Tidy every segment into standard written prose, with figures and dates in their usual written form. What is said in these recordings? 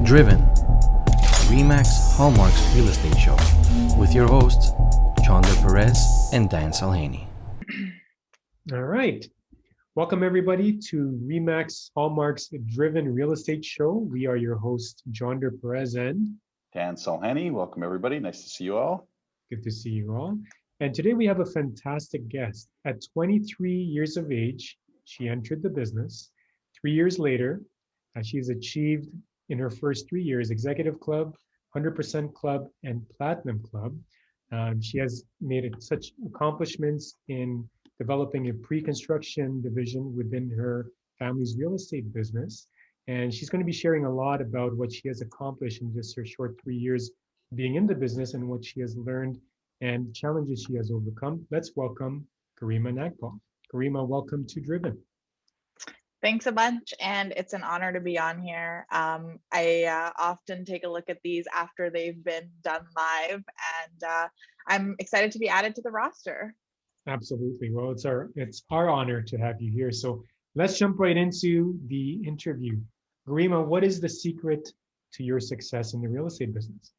Driven, Remax Hallmark's real estate show, with your hosts, Johnder, Perez, and Dan Salhany. All right. Welcome, everybody, to Remax Hallmark's Driven Real Estate Show. We are your hosts, Johnder, Perez, and Dan Salhany. Welcome, everybody. Nice to see you all. good to see you all. And today we have a fantastic guest. At 23 years of age, she entered the business. 3 years later, she's achieved in her first 3 years Executive Club, 100% Club, and Platinum Club. She has made such accomplishments in developing a pre-construction division within her family's real estate business. And she's going to be sharing a lot about what she has accomplished in just her short 3 years being in the business and what she has learned and challenges she has overcome. Let's welcome Garima Nagpal. Garima, welcome to Driven. Thanks a bunch, and it's an honor to be on here. I often take a look at these after they've been done live, and I'm excited to be added to the roster. Absolutely. Well, it's our honor to have you here. So let's jump right into the interview. Garima, what is the secret to your success in the real estate business?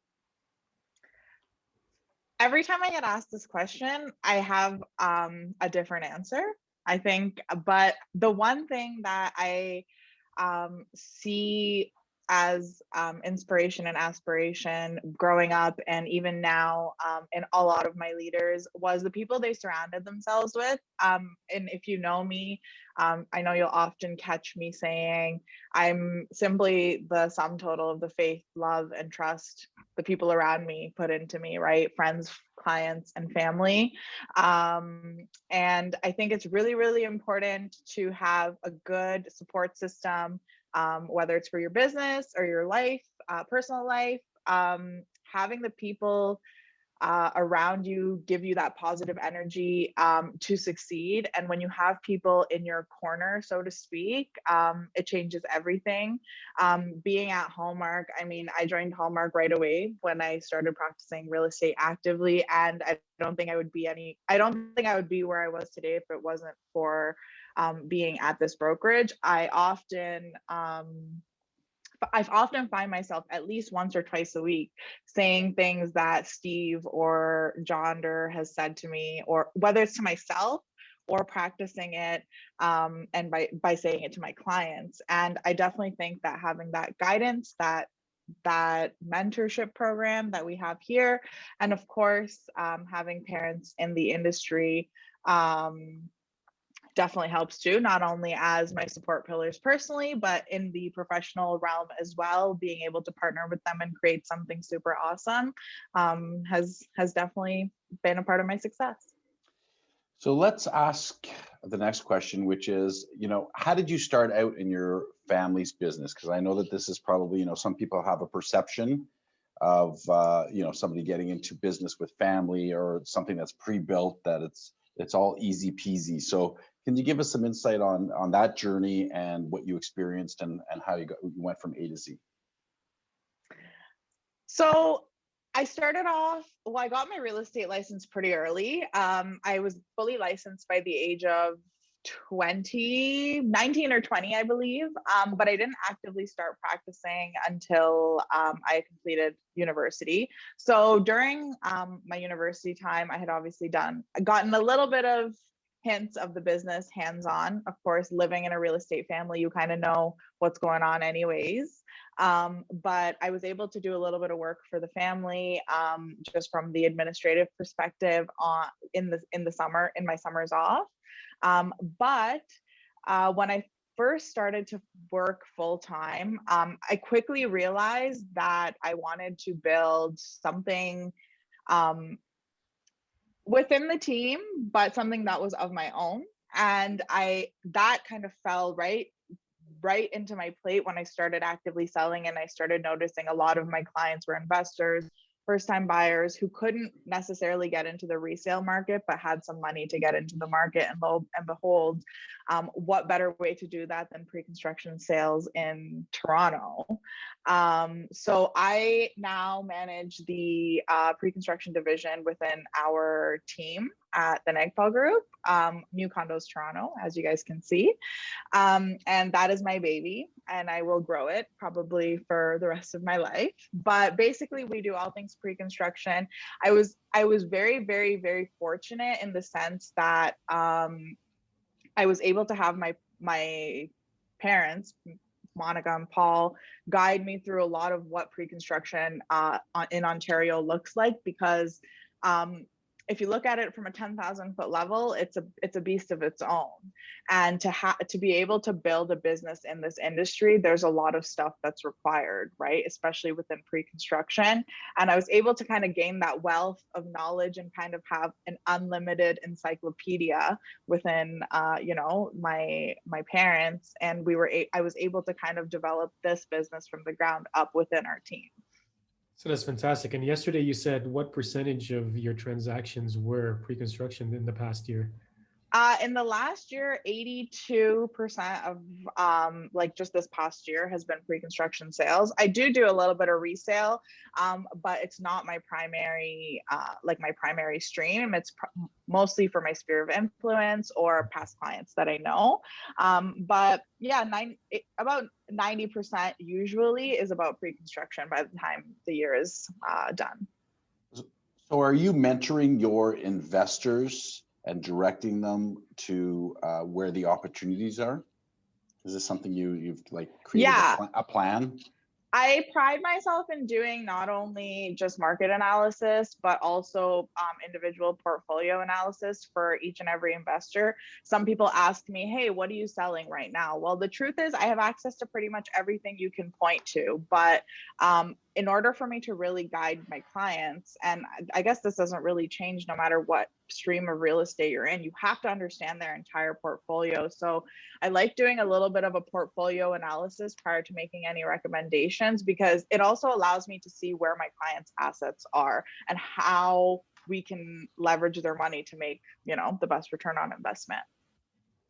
Every time I get asked this question, I have a different answer, I think. But the one thing that I see as inspiration and aspiration growing up, and even now in a lot of my leaders, was the people they surrounded themselves with. And if you know me, I know you'll often catch me saying I'm simply the sum total of the faith, love, and trust the people around me put into me, right? Friends, clients, and family. And I think it's really, really important to have a good support system, whether it's for your business or your life, personal life. Having the people around you give you that positive energy to succeed. And when you have people in your corner, so to speak, it changes everything. Being at Hallmark, I mean, I joined Hallmark right away when I started practicing real estate actively. And I don't think I would be where I was today if it wasn't for being at this brokerage. I often find myself at least once or twice a week saying things that Steve or Johnder has said to me, or whether it's to myself or practicing it and by saying it to my clients. And I definitely think that having that guidance, that mentorship program that we have here, and of course, having parents in the industry definitely helps too, not only as my support pillars personally, but in the professional realm as well. Being able to partner with them and create something super awesome has definitely been a part of my success. So let's ask the next question, which is, how did you start out in your family's business? Because I know that this is probably, some people have a perception of, somebody getting into business with family or something that's pre-built, that it's all easy peasy. So can you give us some insight on that journey and what you experienced and how you went from A to Z? So I started off, I got my real estate license pretty early. I was fully licensed by the age of 19 or 20, I believe. But I didn't actively start practicing until I completed university. So during my university time, I had obviously gotten a little bit of hints of the business hands-on. Of course, living in a real estate family, you kind of know what's going on anyways. But I was able to do a little bit of work for the family, just from the administrative perspective in the summer, in my summers off. But when I first started to work full time, I quickly realized that I wanted to build something within the team, but something that was of my own. And that kind of fell right into my plate when I started actively selling, and I started noticing a lot of my clients were investors, first-time buyers who couldn't necessarily get into the resale market, but had some money to get into the market. And lo and behold, What better way to do that than pre-construction sales in Toronto? So I now manage the pre-construction division within our team at the Nagpal Group, New Condos Toronto, as you guys can see. And that is my baby, and I will grow it probably for the rest of my life. But basically, we do all things pre-construction. I was very, very, very fortunate in the sense that I was able to have my parents, Monica and Paul, guide me through a lot of what pre-construction in Ontario looks like, because if you look at it from a 10,000 foot level, it's a beast of its own. And to be able to build a business in this industry, there's a lot of stuff that's required, right? Especially within pre-construction. And I was able to kind of gain that wealth of knowledge and kind of have an unlimited encyclopedia within, my parents. And I was able to kind of develop this business from the ground up within our team. So that's fantastic. And yesterday you said what percentage of your transactions were pre-construction in the past year? In the last year, 82% of like just this past year has been pre-construction sales. I do a little bit of resale, but it's not my primary stream. It's mostly for my sphere of influence or past clients that I know. But yeah, about 90% usually is about pre-construction by the time the year is done. So are you mentoring your investors and directing them to where the opportunities are? Is this something you've like created a plan? I pride myself in doing not only just market analysis, but also individual portfolio analysis for each and every investor. Some people ask me, hey, what are you selling right now? Well, the truth is I have access to pretty much everything you can point to, but in order for me to really guide my clients, and I guess this doesn't really change no matter what stream of real estate you're in, you have to understand their entire portfolio. So I like doing a little bit of a portfolio analysis prior to making any recommendations, because it also allows me to see where my clients' assets are and how we can leverage their money to make, the best return on investment.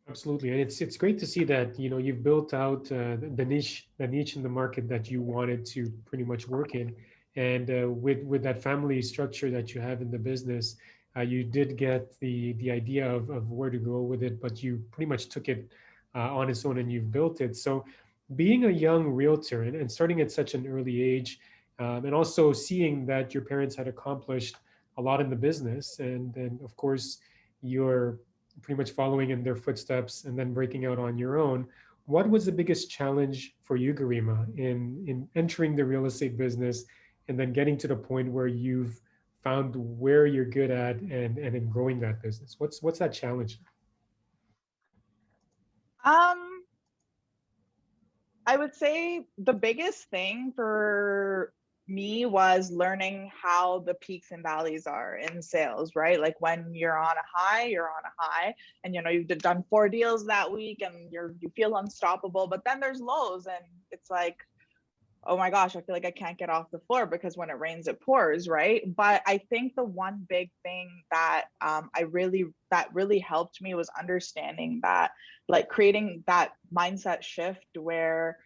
Absolutely. And it's great to see that, you've built out the niche in the market that you wanted to pretty much work in. And with that family structure that you have in the business, you did get the idea of where to go with it, but you pretty much took it on its own and you've built it. So being a young realtor and starting at such an early age, and also seeing that your parents had accomplished a lot in the business, and then of course you're pretty much following in their footsteps and then breaking out on your own. What was the biggest challenge for you, Garima, in entering the real estate business and then getting to the point where you've found where you're good at and in growing that business? What's that challenge? I would say the biggest thing for me was learning how the peaks and valleys are in sales, right? Like when you're on a high, and you've done 4 deals that week and you feel unstoppable, but then there's lows and it's like, oh my gosh, I feel like I can't get off the floor because when it rains, it pours, right? But I think the one big thing that that really helped me was understanding that, like creating that mindset shift where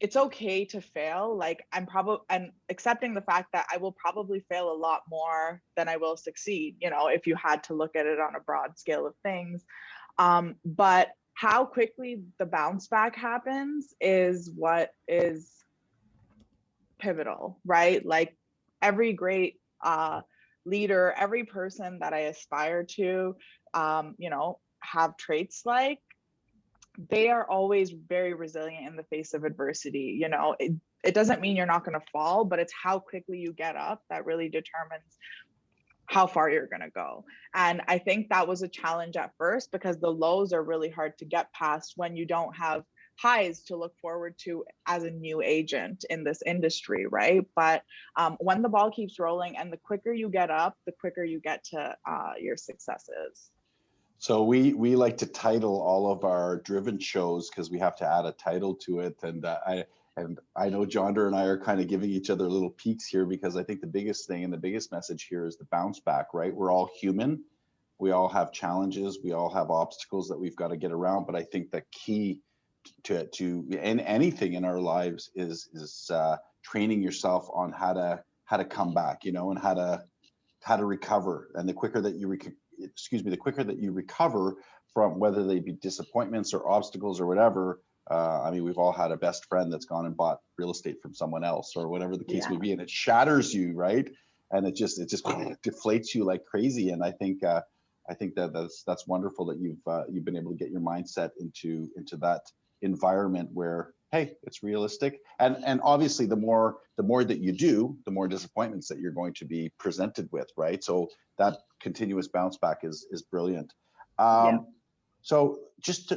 it's okay to fail. Like and accepting the fact that I will probably fail a lot more than I will succeed, if you had to look at it on a broad scale of things. But how quickly the bounce back happens is what is pivotal, right? Like every great leader, every person that I aspire to, have traits like, they are always very resilient in the face of adversity. It doesn't mean you're not going to fall, but it's how quickly you get up that really determines how far you're going to go. And I think that was a challenge at first, because the lows are really hard to get past when you don't have highs to look forward to as a new agent in this industry, right? But when the ball keeps rolling and the quicker you get up, the quicker you get to your successes. So we like to title all of our driven shows because we have to add a title to it. And I know Johnder and I are kind of giving each other little peeks here, because I think the biggest thing and the biggest message here is the bounce back, right? We're all human. We all have challenges. We all have obstacles that we've got to get around. But I think the key to in anything in our lives is training yourself on how to come back, and how to recover. And the quicker that you recover from, whether they be disappointments or obstacles or whatever. I mean, we've all had a best friend that's gone and bought real estate from someone else, or whatever the case may be, and it shatters you, right? And it just deflates you like crazy. And I think that's wonderful that you've been able to get your mindset into that environment where, hey, it's realistic. And obviously the more that you do, the more disappointments that you're going to be presented with, right? So that continuous bounce back is brilliant. So just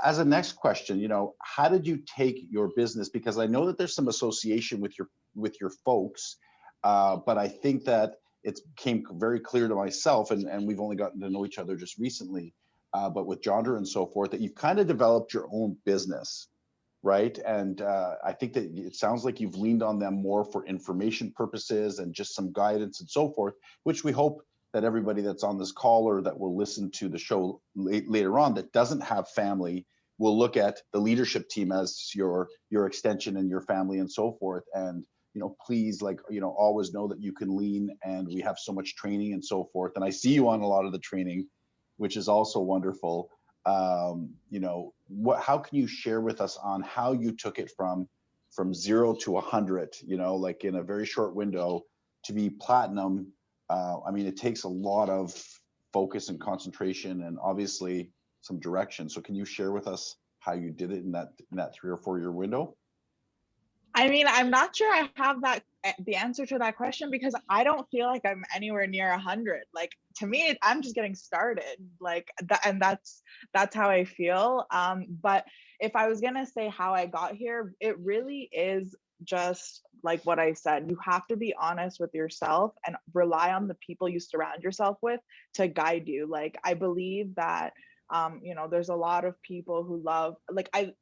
as a next question, how did you take your business? Because I know that there's some association with your folks, but I think that it became very clear to myself, and we've only gotten to know each other just recently, but with Johnder and so forth, that you've kind of developed your own business, right? And I think that it sounds like you've leaned on them more for information purposes and just some guidance and so forth, which we hope that everybody that's on this call or that will listen to the show later on that doesn't have family will look at the leadership team as your extension and your family and so forth. And please, always know that you can lean, and we have so much training and so forth. And I see you on a lot of the training, which is also wonderful. How can you share with us on how you took it from 0 to 100, like in a very short window to be platinum? I mean, it takes a lot of focus and concentration and obviously some direction. So can you share with us how you did it in that 3 or 4 year window? I mean, I'm not sure I have the answer to that question, because I don't feel like I'm anywhere near 100. Like, to me, I'm just getting started, like that, and that's how I feel. But if I was gonna say how I got here, it really is just like what I said. You have to be honest with yourself and rely on the people you surround yourself with to guide you. Like, I believe that there's a lot of people who I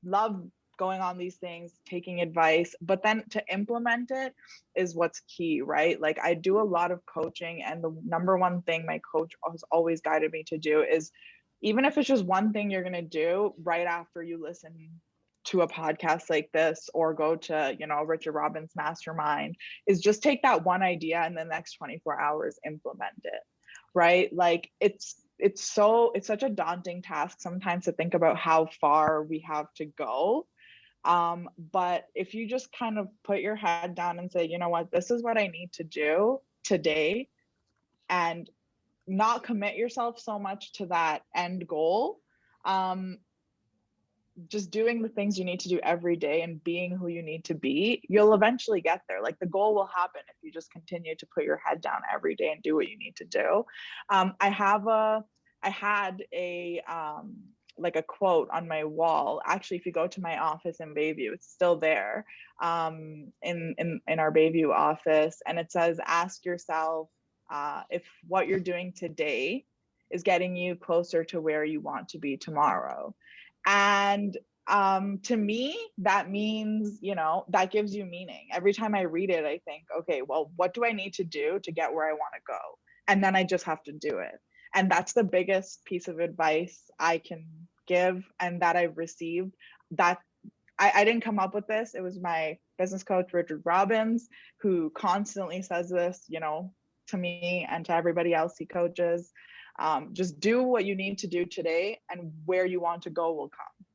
love going on these things, taking advice, but then to implement it is what's key, right? Like, I do a lot of coaching, and the number one thing my coach has always guided me to do is, even if it's just one thing you're going to do right after you listen to a podcast like this or go to, Richard Robbins mastermind, is just take that one idea and the next 24 hours implement it, right? Like, it's such a daunting task sometimes to think about how far we have to go. But if you just kind of put your head down and say, you know what, this is what I need to do today, and not commit yourself so much to that end goal, just doing the things you need to do every day and being who you need to be, you'll eventually get there. Like, the goal will happen if you just continue to put your head down every day and do what you need to do. I had a quote on my wall. Actually, if you go to my office in Bayview, it's still there, in our Bayview office. And it says, ask yourself if what you're doing today is getting you closer to where you want to be tomorrow. And to me, that means, that gives you meaning. Every time I read it, I think, okay, well, what do I need to do to get where I want to go? And then I just have to do it. And that's the biggest piece of advice I can give, and that I've received. That I didn't come up with this. It was my business coach, Richard Robbins, who constantly says this, to me and to everybody else he coaches. Just do what you need to do today, and where you want to go will come.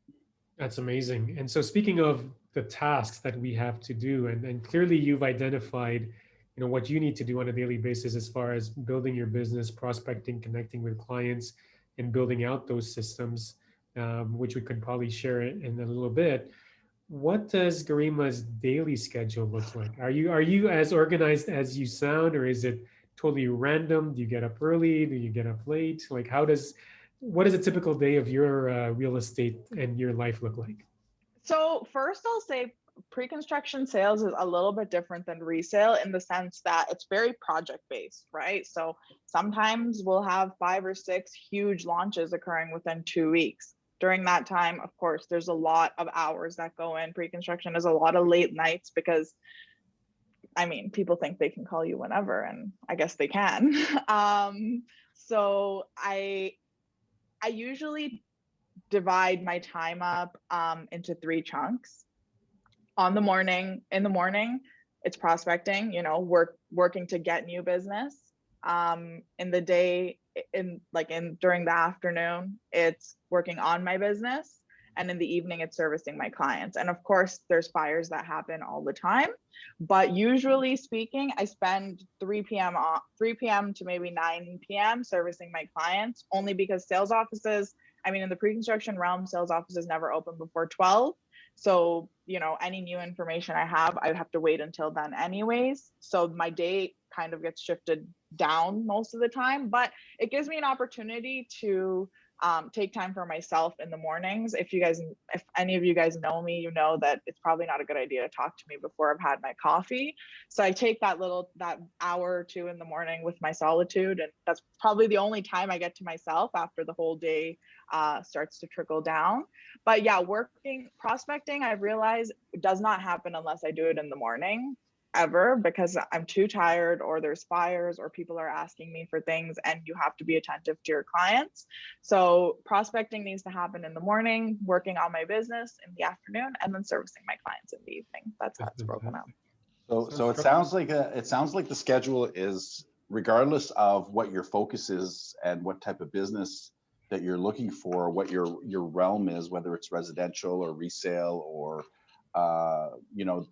That's amazing. And so, speaking of the tasks that we have to do, and clearly you've identified what you need to do on a daily basis as far as building your business, prospecting, connecting with clients, and building out those systems, which we could probably share in a little bit. What does Garima's daily schedule look like? Are you as organized as you sound, or is it totally random? Do you get up early? Do you get up late? Like, what does a typical day of your real estate and your life look like? So first, I'll say pre-construction sales is a little bit different than resale in the sense that it's very project-based, right? So sometimes we'll have 5 or 6 huge launches occurring within 2 weeks. During that time, of course, there's a lot of hours that go in. Pre-construction is a lot of late nights because, I mean, people think they can call you whenever, and I guess they can. So I usually divide my time up into 3 chunks. In the morning, it's prospecting, working to get new business. In the day, during the afternoon, it's working on my business. And in the evening, it's servicing my clients. And of course, there's fires that happen all the time. But usually speaking, I spend 3 p.m. to maybe 9 p.m. servicing my clients, only because in the pre-construction realm, sales offices never open before 12. So, any new information I have to wait until then anyways. So my day kind of gets shifted down most of the time, but it gives me an opportunity to take time for myself in the mornings. If any of you guys know me, you know that it's probably not a good idea to talk to me before I've had my coffee. So I take that hour or two in the morning with my solitude. And that's probably the only time I get to myself after the whole day starts to trickle down. But yeah, prospecting, I've realized, does not happen unless I do it in the morning. Ever, because I'm too tired, or there's fires, or people are asking me for things, and you have to be attentive to your clients. So prospecting needs to happen in the morning, working on my business in the afternoon, and then servicing my clients in the evening. That's how it's broken up. So it sounds like the schedule is, regardless of what your focus is and what type of business that you're looking for, what your realm is, whether it's residential or resale or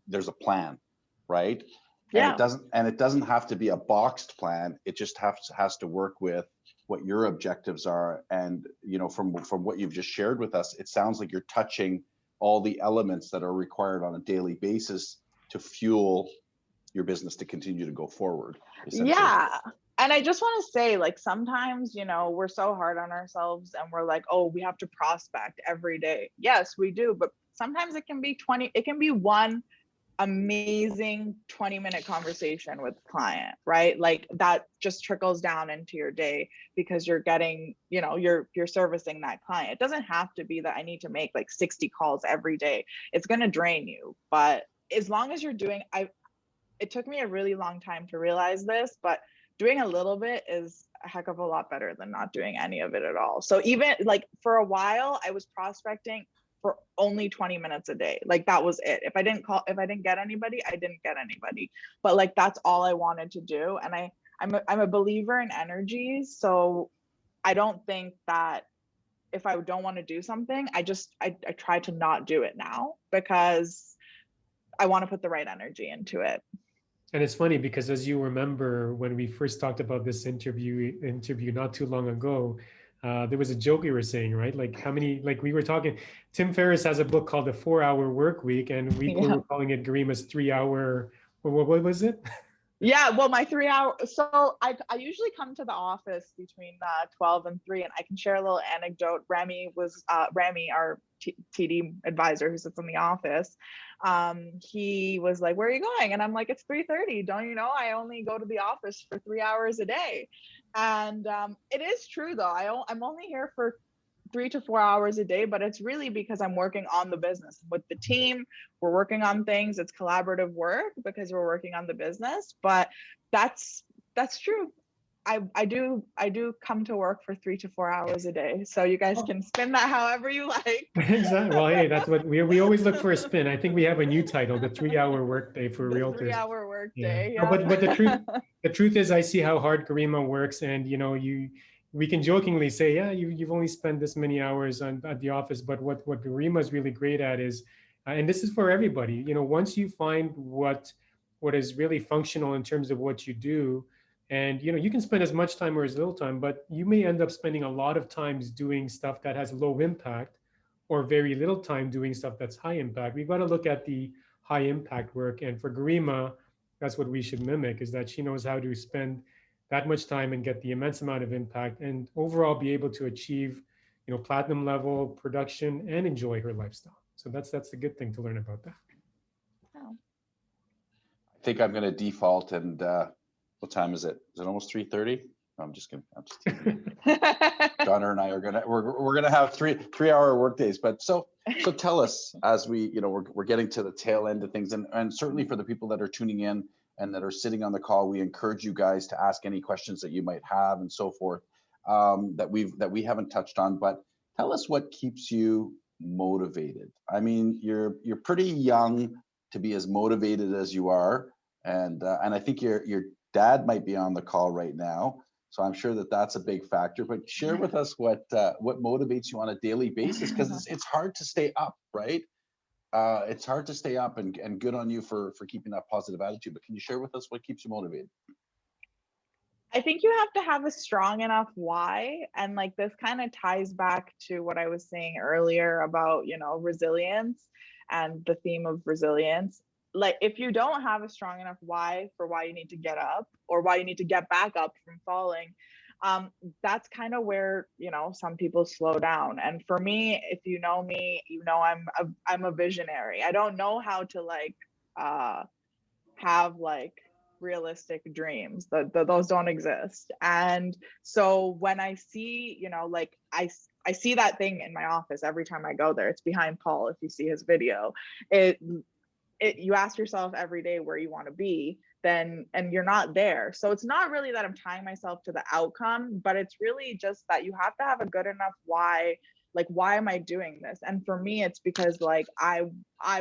there's a plan. Right. Yeah. And it doesn't have to be a boxed plan. It just has to work with what your objectives are. And, from what you've just shared with us, it sounds like you're touching all the elements that are required on a daily basis to fuel your business to continue to go forward. Yeah. And I just want to say, sometimes, we're so hard on ourselves and we're like, oh, we have to prospect every day. Yes, we do. But sometimes it can be one amazing 20-minute conversation with the client, right? Like that just trickles down into your day because you're getting, you're servicing that client. It doesn't have to be that I need to make 60 calls every day. It's going to drain you. But as long as you're doing, it took me a really long time to realize this, but doing a little bit is a heck of a lot better than not doing any of it at all. So even for a while, I was prospecting for only 20 minutes a day. That was it. If I didn't get anybody, I didn't get anybody. But that's all I wanted to do. And I'm a believer in energy. So I don't think that if I don't want to do something, I try to not do it now because I want to put the right energy into it. And it's funny because, as you remember, when we first talked about this interview not too long ago, there was a joke we were saying, right? We were talking, Tim Ferriss has a book called The 4-Hour Work Week, and we were calling it Garima's 3-hour, what was it? Yeah, well, my 3-hour, so I usually come to the office between 12 and 3, and I can share a little anecdote. Remy, our TD advisor who sits in the office, he was like, where are you going? And I'm like, it's 3:30. Don't you know, I only go to the office for 3 hours a day. And it is true though, I'm only here for 3 to 4 hours a day, but it's really because I'm working on the business with the team. We're working on things. It's collaborative work because we're working on the business, but that's true. I do come to work for 3 to 4 hours a day. So you guys can spin that however you like. Exactly. Well, hey, that's what we always look for a spin. I think we have a new title, the 3-hour workday for realtors. 3-hour workday. Yeah. No, but the truth is, I see how hard Garima works, and we can jokingly say, yeah, you've only spent this many hours at the office, but what Garima is really great at is, and this is for everybody, once you find what is really functional in terms of what you do, and you can spend as much time or as little time, but you may end up spending a lot of times doing stuff that has low impact, or very little time doing stuff that's high impact. We've got to look at the high impact work, and for Garima, that's what we should mimic, is that she knows how to spend that much time and get the immense amount of impact, and overall be able to achieve, platinum level production and enjoy her lifestyle. So that's the good thing to learn about that. Oh. I think I'm going to default, and what time is it? Is it almost 3:30? No, I'm just kidding. Johnder and I we're gonna have 3-hour work days. But so tell us, as we're getting to the tail end of things, and certainly for the people that are tuning in and that are sitting on the call, we encourage you guys to ask any questions that you might have and so forth. that we haven't touched on. But tell us what keeps you motivated. I mean, you're pretty young to be as motivated as you are, and I think your dad might be on the call right now. So I'm sure that that's a big factor. But share with us what motivates you on a daily basis, because it's hard to stay up, right? It's hard to stay up, and good on you for keeping that positive attitude. But can you share with us what keeps you motivated? I think you have to have a strong enough why. And like this kind of ties back to what I was saying earlier about, resilience and the theme of resilience. Like if you don't have a strong enough why for why you need to get up or why you need to get back up from falling, that's kind of where, some people slow down. And for me, if you know me, I'm a visionary. I don't know how to have realistic dreams. Those don't exist. And so when I see, I see that thing in my office every time I go there. It's behind Paul. If you see his video, you ask yourself every day where you want to be, and you're not there. So it's not really that I'm tying myself to the outcome, but it's really just that you have to have a good enough why. Like, why am I doing this? And for me, it's because I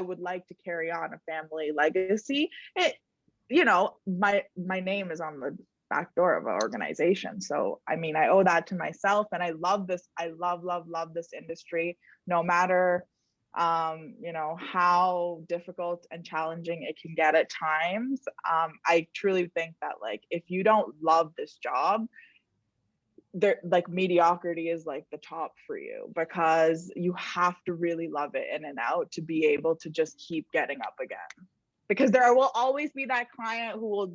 would like to carry on a family legacy. My name is on the back door of an organization. So, I mean, I owe that to myself, and I love this. I love this industry, no matter, how difficult and challenging it can get at times. I truly think that if you don't love this job, mediocrity is the top for you, because you have to really love it in and out to be able to just keep getting up again. Because there will always be that client who will,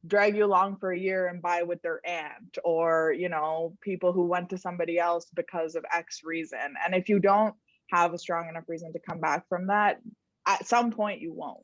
drag you along for a year and buy with their aunt, or, people who went to somebody else because of X reason. And if you don't have a strong enough reason to come back from that, at some point you won't.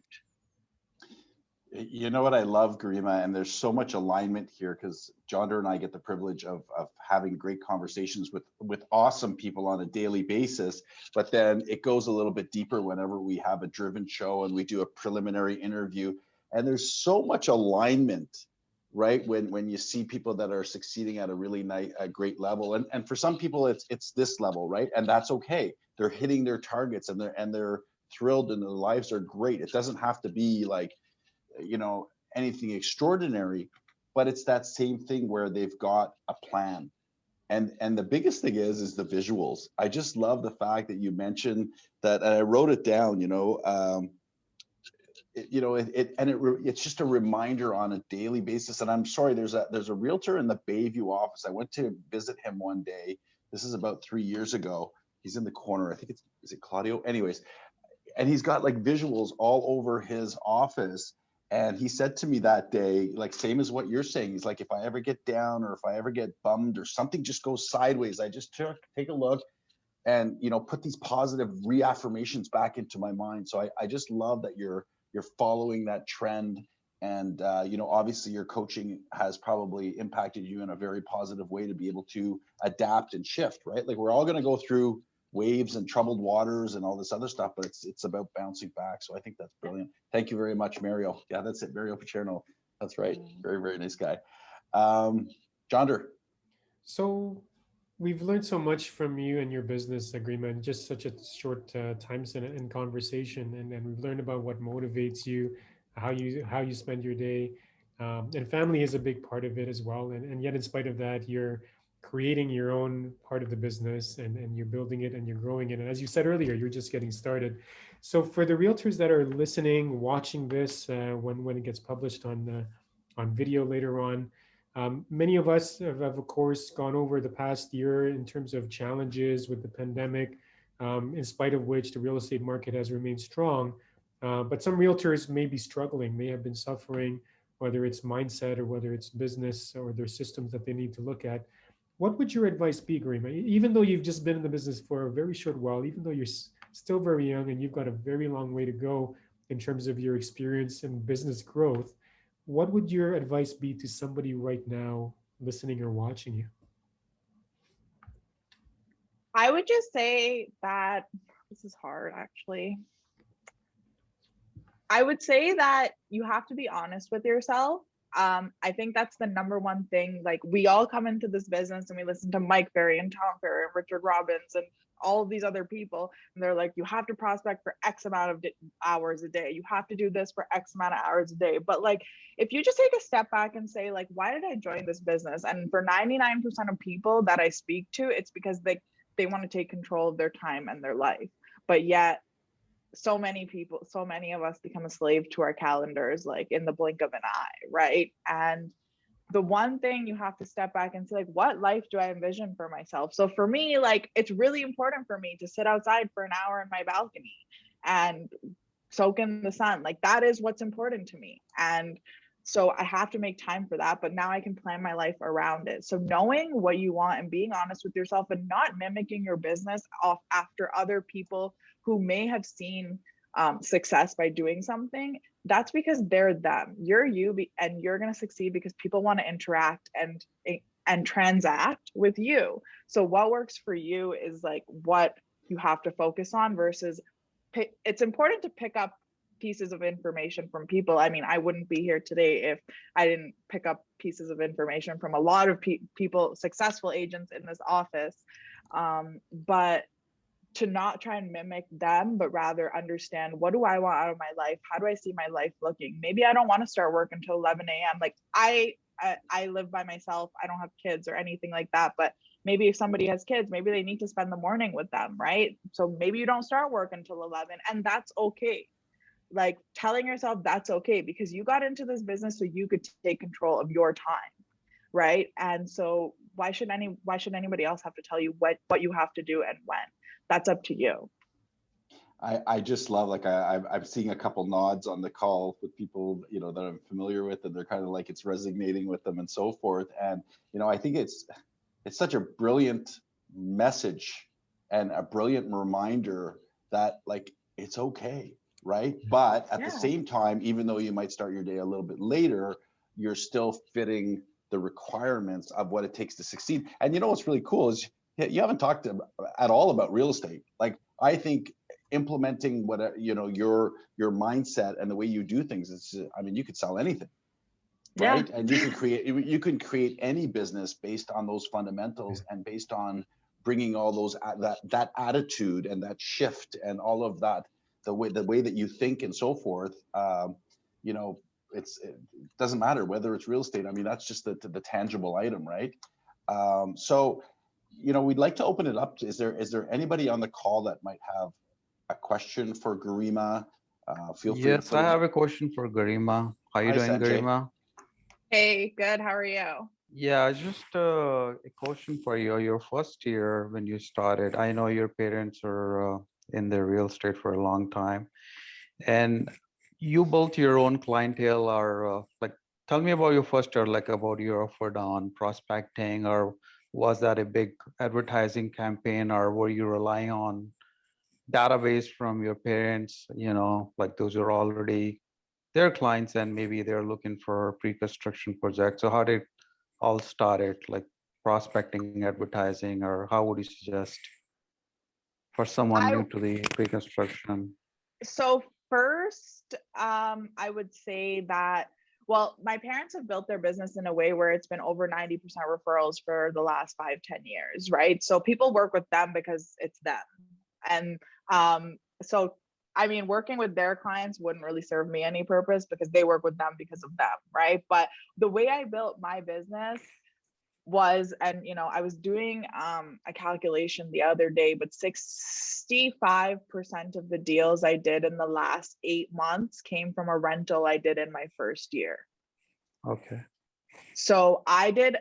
You know what I love, Garima, and there's so much alignment here, because Johnder and I get the privilege of having great conversations with awesome people on a daily basis, but then it goes a little bit deeper whenever we have a driven show and we do a preliminary interview, and there's so much alignment, right? When you see people that are succeeding at a really a great level, and for some people it's this level, right? And that's okay. They're hitting their targets, and they're thrilled, and their lives are great. It doesn't have to be anything extraordinary, but it's that same thing where they've got a plan. And the biggest thing is the visuals. I just love the fact that you mentioned that, and I wrote it down, it's just a reminder on a daily basis. And I'm sorry, there's a realtor in the Bayview office. I went to visit him one day. This is about 3 years ago. He's in the corner. I think is it Claudio? Anyways, and he's got visuals all over his office. And he said to me that day, same as what you're saying. He's like, if I ever get down, or if I ever get bummed, or something just goes sideways, I just take a look and, put these positive reaffirmations back into my mind. So I just love that you're following that trend. And, obviously your coaching has probably impacted you in a very positive way to be able to adapt and shift, right? We're all going to go through waves and troubled waters and all this other stuff, but it's about bouncing back. So I think that's brilliant. Thank you very much, Mario. Yeah, that's it, Mario Pacherno. That's right. Very, very nice guy. Johnder. So we've learned so much from you and your business, Garima, in just such a short time in conversation, and we've learned about what motivates you, how you spend your day, and family is a big part of it as well. And yet, in spite of that, you're creating your own part of the business, and you're building it and you're growing it. And as you said earlier, you're just getting started. So for the realtors that are listening, watching this when it gets published on video later on, many of us have of course gone over the past year in terms of challenges with the pandemic, in spite of which the real estate market has remained strong. But some realtors may be struggling, may have been suffering, whether it's mindset or whether it's business or their systems that they need to look at. What would your advice be, Garima? Even though you've just been in the business for a very short while, even though you're still very young and you've got a very long way to go in terms of your experience and business growth, what would your advice be to somebody right now listening or watching you? I would just say that this is hard, actually. I would say that you have to be honest with yourself I think that's the number one thing. Like, we all come into this business and we listen to Mike Ferry and Tom Ferry and Richard Robbins and all of these other people, and they're like, you have to prospect for X amount of hours a day, you have to do this for X amount of hours a day. But like, if you just take a step back and say, like, why did I join this business? And for 99% of people that I speak to, it's because they want to take control of their time and their life. But yet so many people, so many of us become a slave to our calendars, like in the blink of an eye, right? And the one thing you have to step back and say, like, what life do I envision for myself? So for me, like, it's really important for me to sit outside for an hour in my balcony and soak in the sun. Like, that is what's important to me. And so I have to make time for that, but now I can plan my life around it. So knowing what you want and being honest with yourself and not mimicking your business off after other people who may have seen success by doing something, that's because they're them. You're you, and you're going to succeed because people want to interact and transact with you. So what works for you is like what you have to focus on versus it's important to pick up pieces of information from people. I mean, I wouldn't be here today if I didn't pick up pieces of information from a lot of people, successful agents in this office. But to not try and mimic them, but rather understand, what do I want out of my life? How do I see my life looking? Maybe I don't want to start work until 11 a.m. Like I live by myself. I don't have kids or anything like that. But maybe if somebody has kids, maybe they need to spend the morning with them, right? So maybe you don't start work until 11, and that's okay. Like, telling yourself that's okay, because you got into this business so you could take control of your time, right? And so why should anybody else have to tell you what you have to do and when? That's up to you. I just love, like, I'm seeing a couple nods on the call with people, you know, that I'm familiar with, and they're kind of like, it's resonating with them and so forth. And, you know, I think it's such a brilliant message and a brilliant reminder that, like, it's okay, right? But at the same time, even though you might start your day a little bit later, you're still fitting the requirements of what it takes to succeed. And you know what's really cool is you haven't talked at all about real estate. Like, I think implementing what, you know, your mindset and the way you do things, it's, I mean, you could sell anything, right? And you can create any business based on those fundamentals and based on bringing all those that attitude and that shift and all of that, the way that you think and so forth. You know, it doesn't matter whether it's real estate. I mean, that's just the tangible item, right? So, you know, we'd like to open it up. Is there anybody on the call that might have a question for Garima? Feel free. Yes, I have a question for Garima. How are you doing, Sanjay. Garima? Hey, good. How are you? Yeah, just a question for you. Your first year when you started, I know your parents are in the real estate for a long time, and you built your own clientele, or like, tell me about your first year, like about your effort on prospecting, or was that a big advertising campaign, or were you relying on database from your parents, you know, like those are already their clients and maybe they're looking for pre-construction projects? So how did all started, like prospecting, advertising, or how would you suggest for someone new to the pre-construction? So first, I would say that, well, my parents have built their business in a way where it's been over 90% referrals for the last 5-10 years, right? So people work with them because it's them. And so, I mean, working with their clients wouldn't really serve me any purpose because they work with them because of them, right? But the way I built my business was, and you know, I was doing a calculation the other day, but 65% of the deals I did in the last 8 months came from a rental I did in my first year. Okay. So I did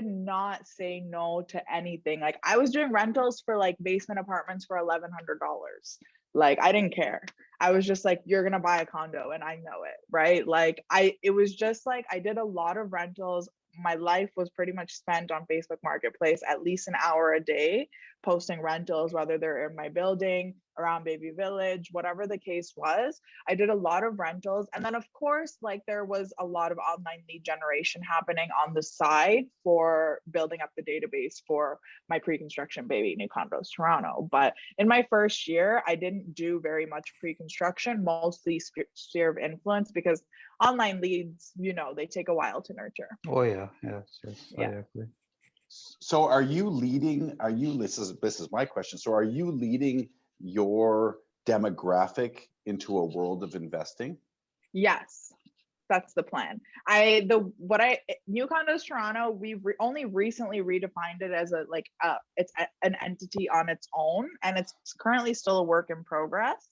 not say no to anything. Like, I was doing rentals for like basement apartments for $1,100. Like, I didn't care. I was just like, you're gonna buy a condo and I know it, right? Like, it was just like, I did a lot of rentals. My life was pretty much spent on Facebook Marketplace, at least an hour a day, posting rentals, whether they're in my building, around Baby Village, whatever the case was. I did a lot of rentals. And then of course, like there was a lot of online lead generation happening on the side for building up the database for my pre-construction baby new condos Toronto. But in my first year, I didn't do very much pre-construction, mostly sphere of influence, because online leads, you know, they take a while to nurture. Oh yeah, yes, I Yeah. agree. So are you leading, this is my question. So are you leading your demographic into a world of investing? Yes, that's the plan. New Condos Toronto, we've only recently redefined it as an entity on its own, and it's currently still a work in progress.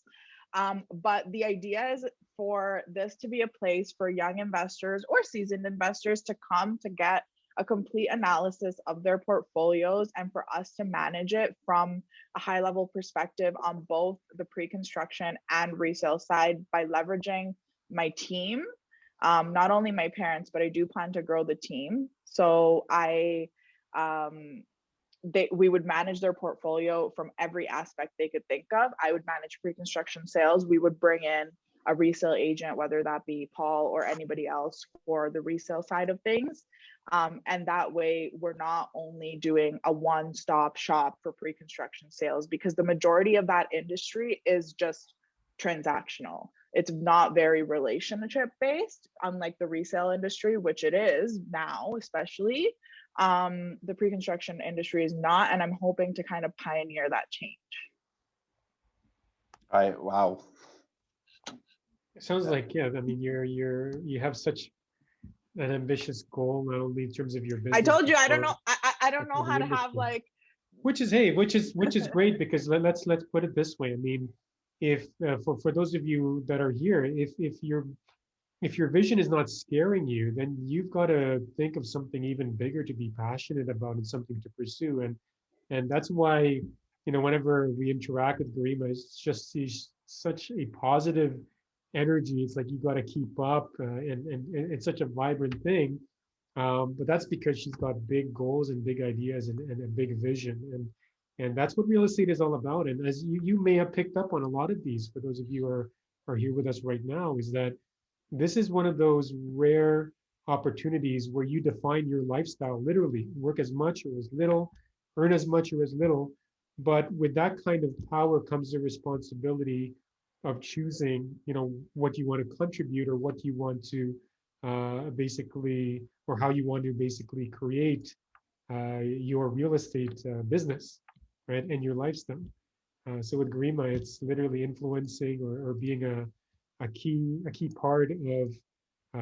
But the idea is for this to be a place for young investors or seasoned investors to come to get a complete analysis of their portfolios, and for us to manage it from a high level perspective on both the pre-construction and resale side by leveraging my team. Not only my parents, but I do plan to grow the team. So we would manage their portfolio from every aspect they could think of. I would manage pre-construction sales. We would bring in a resale agent, whether that be Paul or anybody else for the resale side of things. And that way we're not only doing a one-stop shop for pre-construction sales, because the majority of that industry is just transactional. It's not very relationship based, unlike the resale industry, which it is now, especially. The pre-construction industry is not, and I'm hoping to kind of pioneer that change. Wow. It sounds like, yeah, I mean, you have such an ambitious goal, not only in terms of your business. I told you, I don't but know. I don't know for how the to have industry. like. Which is great, because let's put it this way. I mean, if for those of you that are here, if your vision is not scaring you, then you've got to think of something even bigger to be passionate about and something to pursue. And that's why, you know, whenever we interact with Garima, it's just sees such a positive energy. It's like you got to keep up, and it's such a vibrant thing. But that's because she's got big goals and big ideas and a big vision. And that's what real estate is all about. And as you may have picked up on a lot of these, for those of you who are here with us right now, is that this is one of those rare opportunities where you define your lifestyle literally, work as much or as little, earn as much or as little. But with that kind of power comes the responsibility of choosing, you know, what you want to contribute, or what you want to basically, or how you want to basically create your real estate business, right, and your lifestyle. So with Garima, it's literally influencing or being a key part of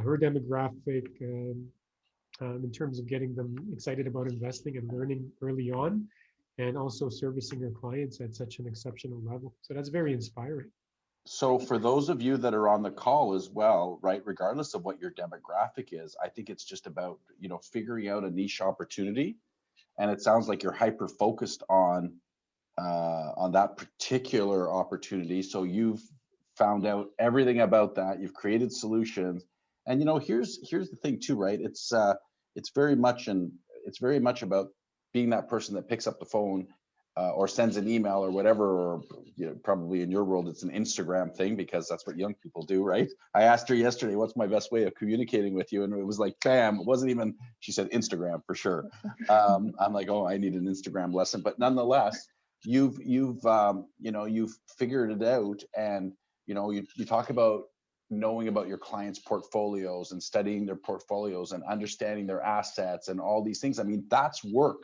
her demographic, in terms of getting them excited about investing and learning early on, and also servicing her clients at such an exceptional level. So that's very inspiring. So for those of you that are on the call as well, right, regardless of what your demographic is, I think it's just about, you know, figuring out a niche opportunity. And it sounds like you're hyper focused on that particular opportunity. So you've found out everything about that. You've created solutions. And, you know, here's the thing too, right? It's very much about being that person that picks up the phone or sends an email or whatever, or, you know, probably in your world, it's an Instagram thing, because that's what young people do, right? I asked her yesterday, what's my best way of communicating with you? And it was like, bam, it wasn't even, she said Instagram for sure. I'm like, oh, I need an Instagram lesson. But nonetheless, you've figured it out. And, you know, you talk about knowing about your clients' portfolios and studying their portfolios and understanding their assets and all these things. I mean, that's work,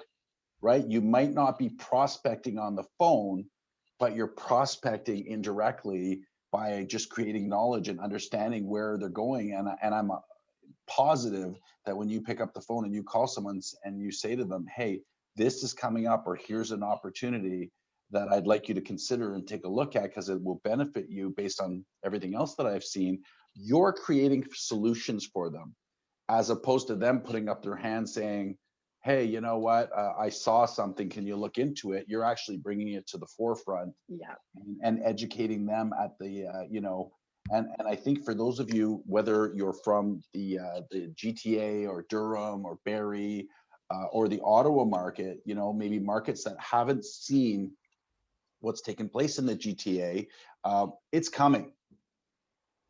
right? You might not be prospecting on the phone, but you're prospecting indirectly by just creating knowledge and understanding where they're going. And I'm positive that when you pick up the phone and you call someone and you say to them, hey, this is coming up, or here's an opportunity that I'd like you to consider and take a look at, because it will benefit you based on everything else that I've seen, you're creating solutions for them, as opposed to them putting up their hand saying, hey, you know what, I saw something, can you look into it? You're actually bringing it to the forefront, Yeah, and educating them at the, and I think for those of you, whether you're from the GTA or Durham or Barrie, or the Ottawa market, you know, maybe markets that haven't seen what's taken place in the GTA, it's coming,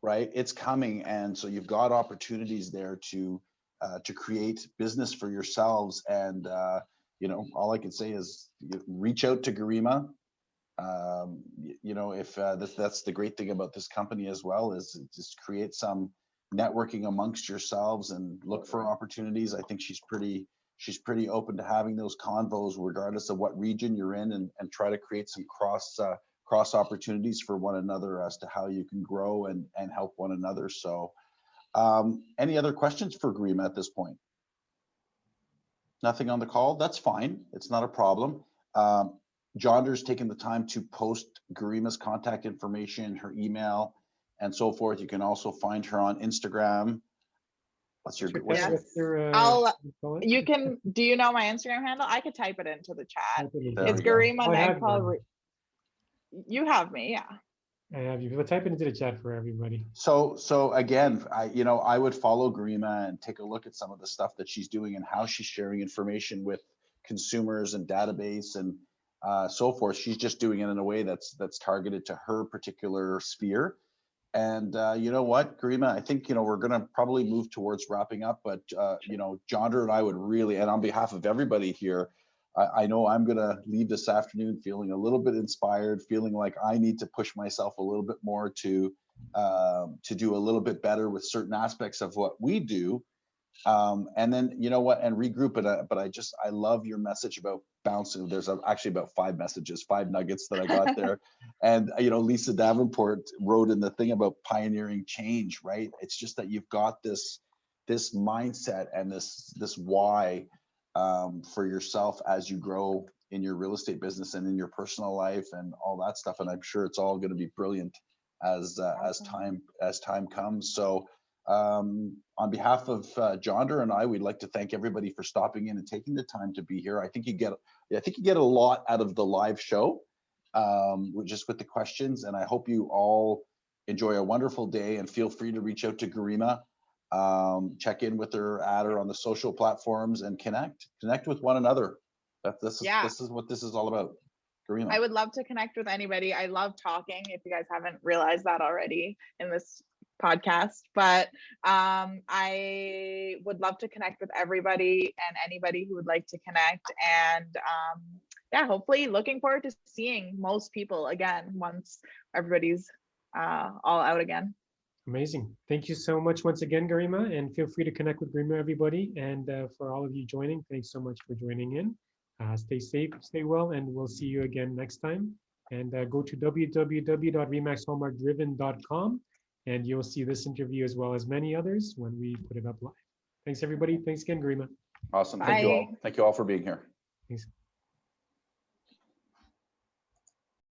right? It's coming, and so you've got opportunities there to create business for yourselves. And you know, all I can say is reach out to Garima. You know, if that's the great thing about this company as well, is just create some networking amongst yourselves and look for opportunities. I think she's pretty open to having those convos regardless of what region you're in, and try to create some cross opportunities for one another as to how you can grow and help one another. So any other questions for Garima at this point? Nothing on the call? That's fine. It's not a problem. Johnder's taken the time to post Garima's contact information, her email, and so forth. You can also find her on Instagram. What's your Yes. You can, do you know my Instagram handle? I could type it into the chat. It's Garima Nagpal. You have me, yeah. I have you. We'll type it into the chat for everybody. So again, I would follow Garima and take a look at some of the stuff that she's doing and how she's sharing information with consumers and database and so forth. She's just doing it in a way that's targeted to her particular sphere. And you know what, Garima, I think, you know, we're going to probably move towards wrapping up, but you know, Johnder and I would really, and on behalf of everybody here, I know I'm going to leave this afternoon feeling a little bit inspired, feeling like I need to push myself a little bit more to do a little bit better with certain aspects of what we do. And then, you know what, and regroup it. But I love your message about bouncing. There's actually about 5 messages, 5 nuggets that I got there. And, you know, Lisa Davenport wrote in the thing about pioneering change, right? It's just that you've got this mindset and this why for yourself as you grow in your real estate business and in your personal life and all that stuff. And I'm sure it's all going to be brilliant as time comes. So on behalf of Johnder and I, we'd like to thank everybody for stopping in and taking the time to be here. I think you get a lot out of the live show, just with the questions. And I hope you all enjoy a wonderful day, and feel free to reach out to Garima. Check in with her, add her on the social platforms, and connect with one another. This is what this is all about. Garima. I would love to connect with anybody. I love talking, if you guys haven't realized that already in this podcast, but I would love to connect with everybody and anybody who would like to connect. And yeah, hopefully looking forward to seeing most people again once everybody's all out again. Amazing. Thank you so much once again, Garima, and feel free to connect with Garima, everybody. And for all of you joining, thanks so much for joining in. Stay safe, stay well, and we'll see you again next time. And go to www.remaxhallmarkdriven.com, and you'll see this interview as well as many others when we put it up live. Thanks, everybody. Thanks again, Garima. Awesome. Bye. Thank you all. Thank you all for being here. Thanks.